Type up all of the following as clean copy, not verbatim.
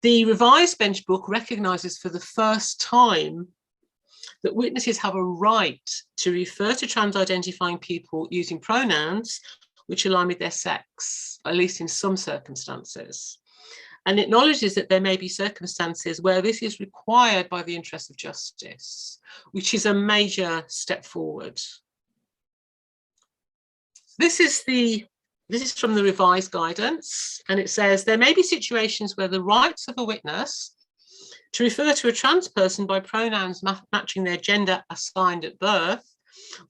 The revised bench book recognises for the first time that witnesses have a right to refer to trans-identifying people using pronouns which align with their sex, at least in some circumstances, and acknowledges that there may be circumstances where this is required by the interests of justice, which is a major step forward. This is from the revised guidance, and it says there may be situations where the rights of a witness to refer to a trans person by pronouns matching their gender assigned at birth,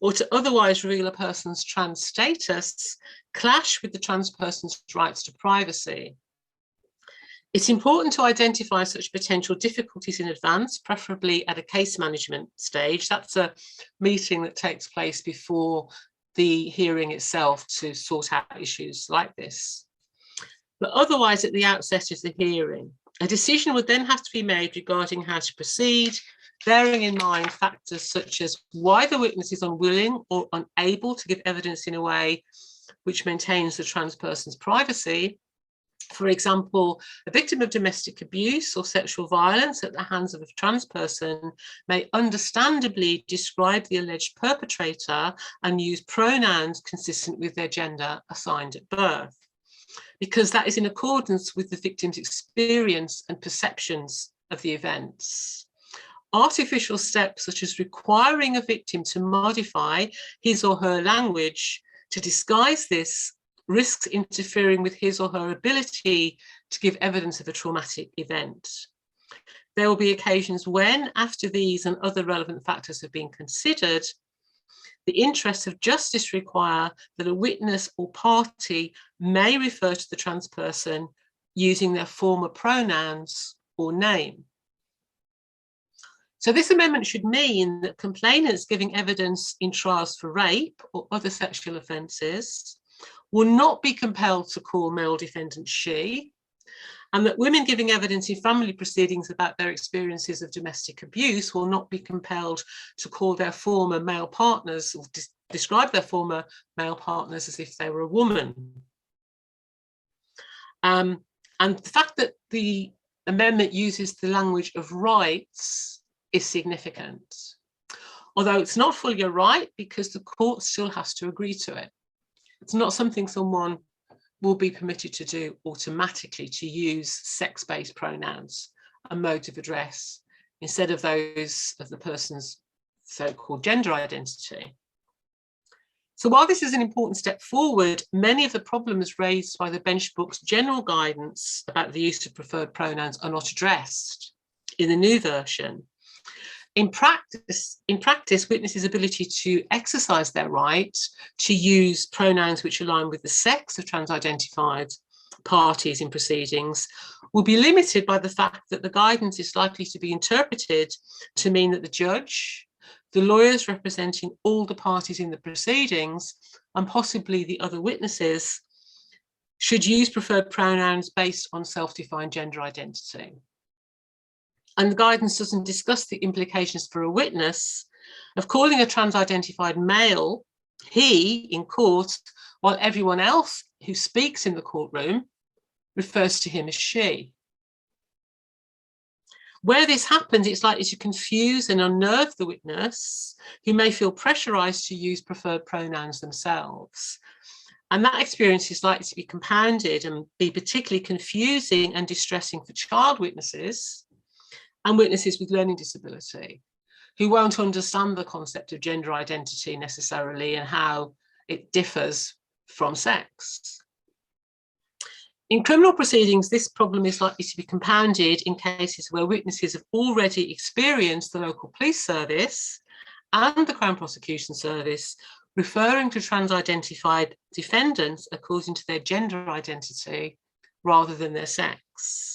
or to otherwise reveal a person's trans status, clash with the trans person's rights to privacy. It's important to identify such potential difficulties in advance, preferably at a case management stage. That's a meeting that takes place before the hearing itself to sort out issues like this. But otherwise, at the outset of the hearing, a decision would then have to be made regarding how to proceed, bearing in mind factors such as why the witness is unwilling or unable to give evidence in a way which maintains the trans person's privacy. For example, a victim of domestic abuse or sexual violence at the hands of a trans person may understandably describe the alleged perpetrator and use pronouns consistent with their gender assigned at birth, because that is in accordance with the victim's experience and perceptions of the events. Artificial steps such as requiring a victim to modify his or her language to disguise this risks interfering with his or her ability to give evidence of a traumatic event. There will be occasions when, after these and other relevant factors have been considered, the interests of justice require that a witness or party may refer to the trans person using their former pronouns or name. So this amendment should mean that complainants giving evidence in trials for rape or other sexual offences will not be compelled to call male defendants she, and that women giving evidence in family proceedings about their experiences of domestic abuse will not be compelled to call their former male partners or describe their former male partners as if they were a woman. And the fact that the amendment uses the language of rights is significant, although it's not fully a right because the court still has to agree to it. It's not something someone will be permitted to do automatically, to use sex-based pronouns and modes of address instead of those of the person's so-called gender identity. So while this is an important step forward, many of the problems raised by the bench book's general guidance about the use of preferred pronouns are not addressed in the new version. In practice, witnesses' ability to exercise their right to use pronouns which align with the sex of trans-identified parties in proceedings will be limited by the fact that the guidance is likely to be interpreted to mean that the judge, the lawyers representing all the parties in the proceedings, and possibly the other witnesses, should use preferred pronouns based on self-defined gender identity. And the guidance doesn't discuss the implications for a witness of calling a trans-identified male he in court, while everyone else who speaks in the courtroom refers to him as she. Where this happens, it's likely to confuse and unnerve the witness, who may feel pressurized to use preferred pronouns themselves. And that experience is likely to be compounded and be particularly confusing and distressing for child witnesses and witnesses with learning disability, who won't understand the concept of gender identity necessarily and how it differs from sex. In criminal proceedings, this problem is likely to be compounded in cases where witnesses have already experienced the local police service and the Crown Prosecution Service referring to trans-identified defendants according to their gender identity rather than their sex.